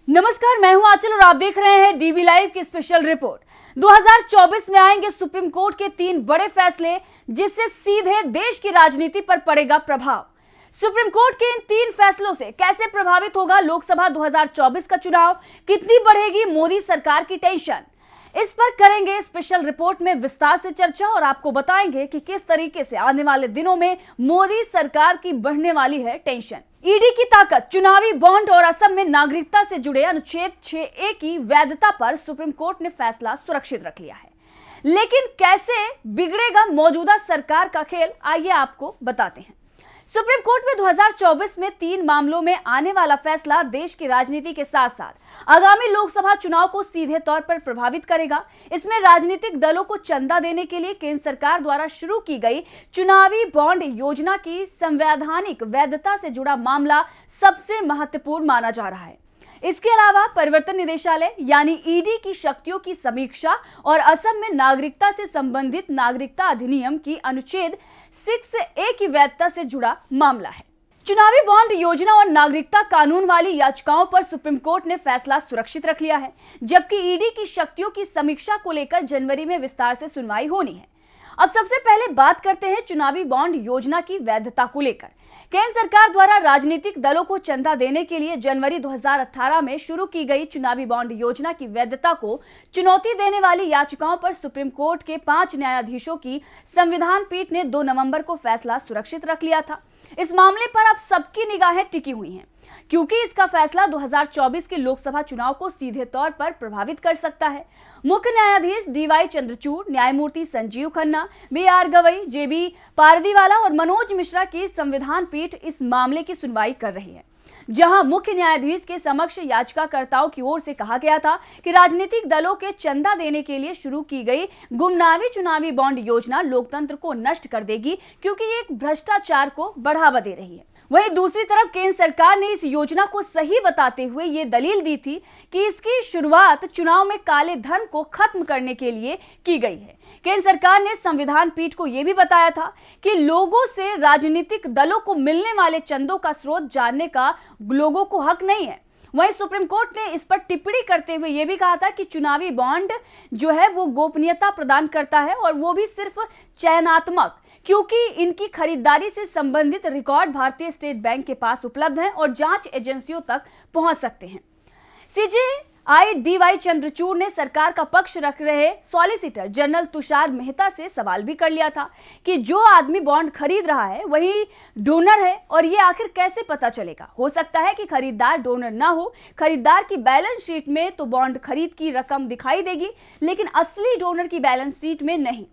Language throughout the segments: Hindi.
नमस्कार, मैं हूं आंचल और आप देख रहे हैं डीबी लाइव की स्पेशल रिपोर्ट। 2024 में आएंगे सुप्रीम कोर्ट के 3 बड़े फैसले, जिससे सीधे देश की राजनीति पर पड़ेगा प्रभाव। सुप्रीम कोर्ट के इन 3 फैसलों से कैसे प्रभावित होगा लोकसभा 2024 का चुनाव, कितनी बढ़ेगी मोदी सरकार की टेंशन, इस पर करेंगे स्पेशल रिपोर्ट में विस्तार से चर्चा और आपको बताएंगे कि किस तरीके से आने वाले दिनों में मोदी सरकार की बढ़ने वाली है टेंशन। ईडी की ताकत, चुनावी बॉन्ड और असम में नागरिकता से जुड़े अनुच्छेद 6A की वैधता पर सुप्रीम कोर्ट ने फैसला सुरक्षित रख लिया है। लेकिन कैसे बिगड़ेगा मौजूदा सरकार का खेल, आइए आपको बताते हैं। सुप्रीम कोर्ट में 2024 में 3 मामलों में आने वाला फैसला देश की राजनीति के साथ साथ आगामी लोकसभा चुनाव को सीधे तौर पर प्रभावित करेगा। इसमें राजनीतिक दलों को चंदा देने के लिए केंद्र सरकार द्वारा शुरू की गई चुनावी बॉन्ड योजना की संवैधानिक वैधता से जुड़ा मामला सबसे महत्वपूर्ण माना जा रहा है। इसके अलावा परिवर्तन निदेशालय यानी ईडी की शक्तियों की समीक्षा और असम में नागरिकता से संबंधित नागरिकता अधिनियम की अनुच्छेद 6A की वैधता से जुड़ा मामला है। चुनावी बॉन्ड योजना और नागरिकता कानून वाली याचिकाओं पर सुप्रीम कोर्ट ने फैसला सुरक्षित रख लिया है, जबकि ईडी की शक्तियों की समीक्षा को लेकर जनवरी में विस्तार से सुनवाई होनी है। अब सबसे पहले बात करते हैं चुनावी बॉन्ड योजना की वैधता को लेकर। केंद्र सरकार द्वारा राजनीतिक दलों को चंदा देने के लिए जनवरी 2018 में शुरू की गई चुनावी बॉन्ड योजना की वैधता को चुनौती देने वाली याचिकाओं पर सुप्रीम कोर्ट के 5 न्यायाधीशों की संविधान पीठ ने 2 नवंबर को फैसला सुरक्षित रख लिया था। इस मामले पर अब सबकी निगाहें टिकी हुई हैं, क्योंकि इसका फैसला 2024 के लोकसभा चुनाव को सीधे तौर पर प्रभावित कर सकता है। मुख्य न्यायाधीश DY चंद्रचूड़, न्यायमूर्ति संजीव खन्ना, BR गवई, JB पारदीवाला और मनोज मिश्रा की संविधान पीठ इस मामले की सुनवाई कर रही है, जहां मुख्य न्यायाधीश के समक्ष याचिकाकर्ताओं की ओर से कहा गया था कि राजनीतिक दलों के चंदा देने के लिए शुरू की गई गुमनामी चुनावी बॉन्ड योजना लोकतंत्र को नष्ट कर देगी, क्योंकि ये एक भ्रष्टाचार को बढ़ावा दे रही है। वहीं दूसरी तरफ केंद्र सरकार ने इस योजना को सही बताते हुए ये दलील दी थी कि इसकी शुरुआत चुनाव में काले धन को खत्म करने के लिए की गई है। केंद्र सरकार ने संविधान पीठ को यह भी बताया था कि लोगों से राजनीतिक दलों को मिलने वाले चंदों का स्रोत जानने का लोगों को हक नहीं है। वहीं सुप्रीम कोर्ट ने इस पर टिप्पणी करते हुए यह भी कहा था कि चुनावी बॉन्ड जो है वो गोपनीयता प्रदान करता है, और वो भी सिर्फ चयनात्मक, क्योंकि इनकी खरीदारी से संबंधित रिकॉर्ड भारतीय स्टेट बैंक के पास उपलब्ध हैं और जांच एजेंसियों तक पहुंच सकते हैं। CJI DY चंद्रचूड़ ने सरकार का पक्ष रख रहे सॉलिसिटर जनरल तुषार मेहता से सवाल भी कर लिया था कि जो आदमी बॉन्ड खरीद रहा है वही डोनर है, और ये आखिर कैसे पता चलेगा। हो सकता है कि खरीदार डोनर ना हो, खरीदार की बैलेंस शीट में तो बॉन्ड खरीद की रकम दिखाई देगी, लेकिन असली डोनर की बैलेंस शीट में नहीं।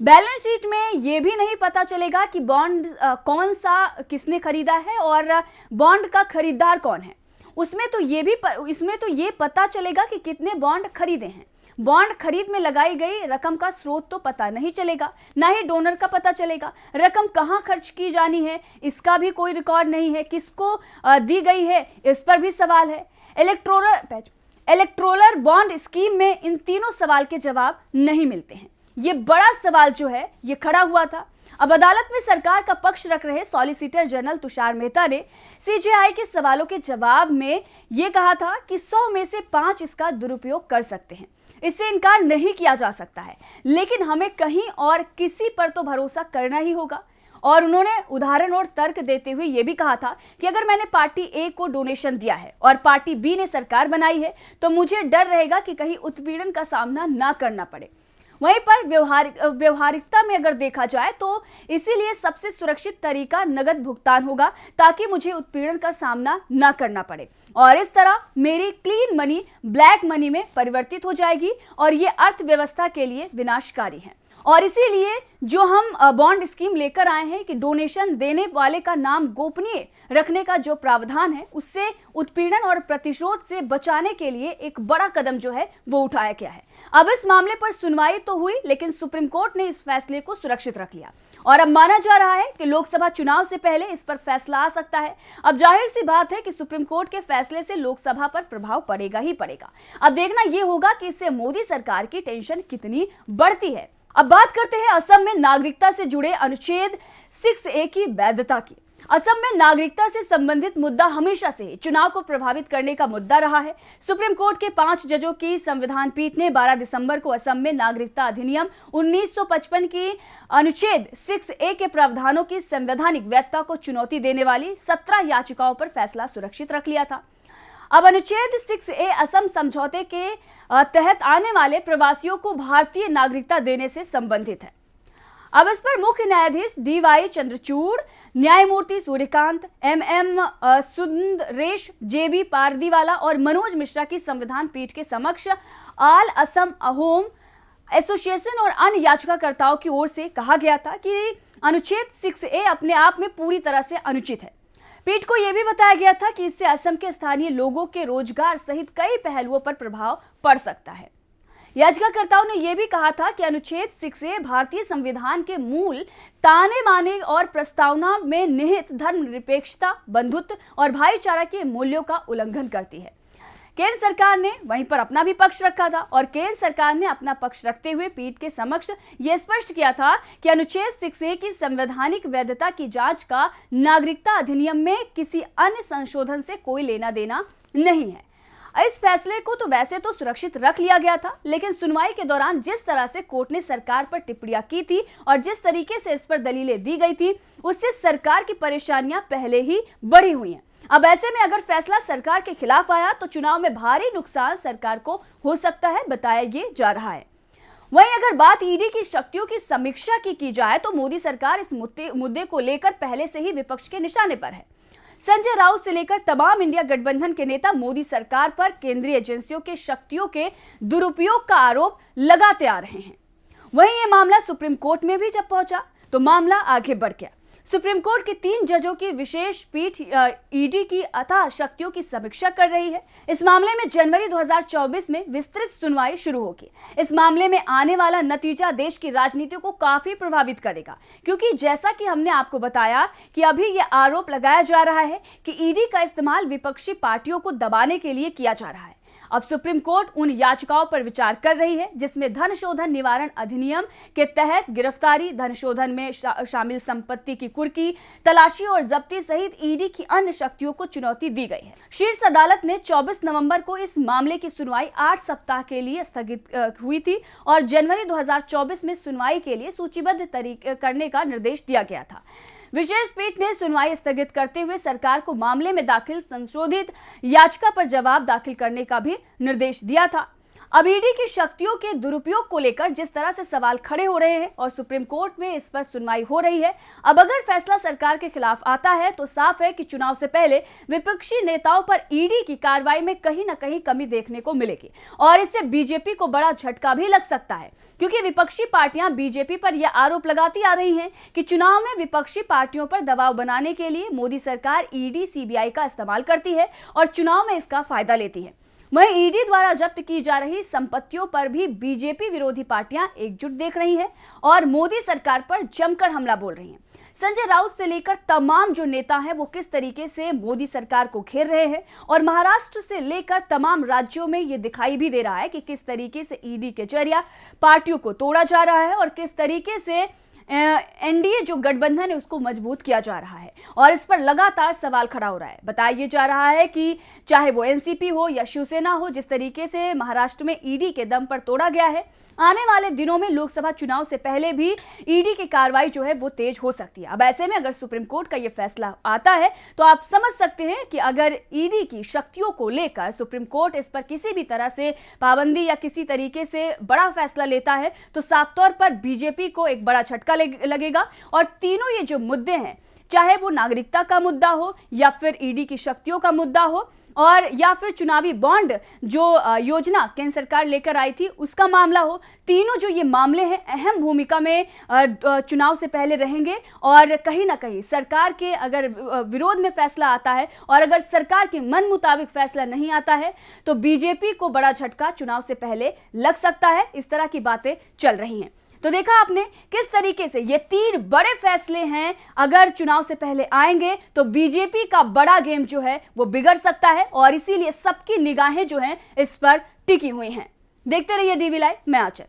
बैलेंस शीट में यह भी नहीं पता चलेगा कि बॉन्ड कौन सा किसने खरीदा है और बॉन्ड का खरीदार कौन है। इसमें तो ये पता चलेगा कि कितने बॉन्ड खरीदे हैं। बॉन्ड खरीद में लगाई गई रकम का स्रोत तो पता नहीं चलेगा, ना ही डोनर का पता चलेगा। रकम कहां खर्च की जानी है इसका भी कोई रिकॉर्ड नहीं है, किसको दी गई है इस पर भी सवाल है। इलेक्टोरल बॉन्ड स्कीम में इन तीनों सवाल के जवाब नहीं मिलते हैं। ये बड़ा सवाल जो है ये खड़ा हुआ था। अब अदालत में सरकार का पक्ष रख रहे सॉलिसिटर जनरल तुषार मेहता ने CJI के सवालों के जवाब में ये कहा था कि 100 में से 5 इसका दुरुपयोग कर सकते हैं, इससे इनकार नहीं किया जा सकता है, लेकिन हमें कहीं और किसी पर तो भरोसा करना ही होगा। और उन्होंने उदाहरण और तर्क देते हुए यह भी कहा था कि अगर मैंने पार्टी A को डोनेशन दिया है और पार्टी B ने सरकार बनाई है, तो मुझे डर रहेगा कि कहीं उत्पीड़न का सामना ना करना पड़े। वहीं पर व्यवहारिकता में अगर देखा जाए तो इसीलिए सबसे सुरक्षित तरीका नगद भुगतान होगा, ताकि मुझे उत्पीड़न का सामना न करना पड़े, और इस तरह मेरी क्लीन मनी ब्लैक मनी में परिवर्तित हो जाएगी, और ये अर्थव्यवस्था के लिए विनाशकारी है। और इसीलिए जो हम बॉन्ड स्कीम लेकर आए हैं कि डोनेशन देने वाले का नाम गोपनीय रखने का जो प्रावधान है, उससे उत्पीड़न और प्रतिशोध से बचाने के लिए एक बड़ा कदम जो है वो उठाया गया है। अब इस मामले पर सुनवाई तो हुई, लेकिन सुप्रीम कोर्ट ने इस फैसले को सुरक्षित रख लिया, और अब माना जा रहा है कि लोकसभा चुनाव से पहले इस पर फैसला आ सकता है। अब जाहिर सी बात है कि सुप्रीम कोर्ट के फैसले से लोकसभा पर प्रभाव पड़ेगा ही पड़ेगा। अब देखना यह होगा कि इससे मोदी सरकार की टेंशन कितनी बढ़ती है। अब बात करते हैं असम में नागरिकता से जुड़े अनुच्छेद 6A की वैधता की। असम में नागरिकता से संबंधित मुद्दा हमेशा से चुनाव को प्रभावित करने का मुद्दा रहा है। सुप्रीम कोर्ट के 5 जजों की संविधान पीठ ने 12 दिसंबर को असम में नागरिकता अधिनियम 1955 की अनुच्छेद 6A के प्रावधानों की संवैधानिक वैधता को चुनौती देने वाली 17 याचिकाओं पर फैसला सुरक्षित रख लिया था। अब अनुच्छेद 6A असम समझौते के तहत आने वाले प्रवासियों को भारतीय नागरिकता देने से संबंधित है। अब इस पर मुख्य न्यायाधीश DY चंद्रचूड़, न्यायमूर्ति सूर्यकांत, MM सुंदरेश, JB पारदीवाला और मनोज मिश्रा की संविधान पीठ के समक्ष ऑल असम होम एसोसिएशन और अन्य याचिकाकर्ताओं की ओर से कहा गया था कि अनुच्छेद 6A अपने आप में पूरी तरह से अनुचित है। पीठ को यह भी बताया गया था कि इससे असम के स्थानीय लोगों के रोजगार सहित कई पहलुओं पर प्रभाव पड़ सकता है। याचिकाकर्ताओं ने यह भी कहा था कि अनुच्छेद 6A भारतीय संविधान के मूल ताने माने और प्रस्तावना में निहित धर्मनिरपेक्षता, बंधुत्व और भाईचारा के मूल्यों का उल्लंघन करती है। केंद्र सरकार ने वहीं पर अपना भी पक्ष रखा था और केंद्र सरकार ने अपना पक्ष रखते हुए पीठ के समक्ष यह स्पष्ट किया था कि अनुच्छेद 6A की संवैधानिक वैधता की जांच का नागरिकता अधिनियम में किसी अन्य संशोधन से कोई लेना देना नहीं है। इस फैसले को तो वैसे तो सुरक्षित रख लिया गया था, लेकिन सुनवाई के दौरान जिस तरह से कोर्ट ने सरकार पर टिप्पणियां की थी और जिस तरीके से इस पर दलीलें दी गई थी, उससे सरकार की परेशानियां पहले ही बढ़ी हुई हैं। अब ऐसे में अगर फैसला सरकार के खिलाफ आया तो चुनाव में भारी नुकसान सरकार को हो सकता है, बताया ये जा रहा है। वहीं अगर बात ईडी की शक्तियों की समीक्षा की जाए तो मोदी सरकार इस मुद्दे को लेकर पहले से ही विपक्ष के निशाने पर है। संजय राउत से लेकर तमाम इंडिया गठबंधन के नेता मोदी सरकार पर केंद्रीय एजेंसियों के शक्तियों के दुरुपयोग का आरोप लगाते आ रहे हैं। वहीं ये मामला सुप्रीम कोर्ट में भी जब पहुंचा तो मामला आगे बढ़ गया। सुप्रीम कोर्ट के 3 जजों की विशेष पीठ ईडी की अथाह शक्तियों की समीक्षा कर रही है। इस मामले में जनवरी 2024 में विस्तृत सुनवाई शुरू होगी। इस मामले में आने वाला नतीजा देश की राजनीति को काफी प्रभावित करेगा, क्योंकि जैसा कि हमने आपको बताया कि अभी यह आरोप लगाया जा रहा है कि ईडी का इस्तेमाल विपक्षी पार्टियों को दबाने के लिए किया जा रहा है। अब सुप्रीम कोर्ट उन याचिकाओं पर विचार कर रही है जिसमें धन शोधन निवारण अधिनियम के तहत गिरफ्तारी, धन शोधन में शामिल संपत्ति की कुर्की, तलाशी और जब्ती सहित ईडी की अन्य शक्तियों को चुनौती दी गई है। शीर्ष अदालत ने 24 नवंबर को इस मामले की सुनवाई 8 सप्ताह के लिए स्थगित हुई थी और जनवरी 2024 में सुनवाई के लिए सूचीबद्ध करने का निर्देश दिया गया था। विशेष पीठ ने सुनवाई स्थगित करते हुए सरकार को मामले में दाखिल संशोधित याचिका पर जवाब दाखिल करने का भी निर्देश दिया था। अब ईडी की शक्तियों के दुरुपयोग को लेकर जिस तरह से सवाल खड़े हो रहे हैं और सुप्रीम कोर्ट में इस पर सुनवाई हो रही है, अब अगर फैसला सरकार के खिलाफ आता है तो साफ है कि चुनाव से पहले विपक्षी नेताओं पर ईडी की कार्रवाई में कहीं ना कहीं कमी देखने को मिलेगी और इससे बीजेपी को बड़ा झटका भी लग सकता है, क्योंकि विपक्षी पार्टियां बीजेपी पर यह आरोप लगाती आ रही हैं कि चुनाव में विपक्षी पार्टियों पर दबाव बनाने के लिए मोदी सरकार ईडी, सीबीआई का इस्तेमाल करती है और चुनाव में इसका फायदा लेती है। वहीं ईडी द्वारा जब्त की जा रही संपत्तियों पर भी बीजेपी विरोधी पार्टियां एकजुट देख रही हैं और मोदी सरकार पर जमकर हमला बोल रही हैं। संजय राउत से लेकर तमाम जो नेता हैं वो किस तरीके से मोदी सरकार को घेर रहे हैं और महाराष्ट्र से लेकर तमाम राज्यों में ये दिखाई भी दे रहा है कि किस तरीके से ईडी के जरिए पार्टियों को तोड़ा जा रहा है और किस तरीके से एनडीए जो गठबंधन है उसको मजबूत किया जा रहा है और इस पर लगातार सवाल खड़ा हो रहा है। बताया जा रहा है कि चाहे वो एनसीपी हो या शिवसेना हो, जिस तरीके से महाराष्ट्र में ईडी के दम पर तोड़ा गया है, आने वाले दिनों में लोकसभा चुनाव से पहले भी ईडी की कार्रवाई जो है वो तेज हो सकती है। अब ऐसे में अगर सुप्रीम कोर्ट का ये फैसला आता है तो आप समझ सकते हैं कि अगर ईडी की शक्तियों को लेकर सुप्रीम कोर्ट इस पर किसी भी तरह से पाबंदी या किसी तरीके से बड़ा फैसला लेता है तो साफ तौर पर बीजेपी को एक बड़ा झटका लगेगा और तीनों ये जो मुद्दे हैं, चाहे वो नागरिकता का मुद्दा हो या फिर ईडी की शक्तियों का मुद्दा हो और या फिर चुनावी बॉन्ड जो योजना केंद्र सरकार लेकर आई थी उसका मामला हो, तीनों जो ये मामले हैं अहम भूमिका में चुनाव से पहले रहेंगे और कहीं ना कहीं सरकार के अगर विरोध में फैसला आता है और अगर सरकार के मन मुताबिक फैसला नहीं आता है तो बीजेपी को बड़ा झटका चुनाव से पहले लग सकता है। इस तरह की बातें चल रही हैं। तो देखा आपने किस तरीके से ये 3 बड़े फैसले हैं, अगर चुनाव से पहले आएंगे तो बीजेपी का बड़ा गेम जो है वो बिगड़ सकता है और इसीलिए सबकी निगाहें जो हैं इस पर टिकी हुई हैं। देखते रहिए डीवी लाइव, मैं आंचल।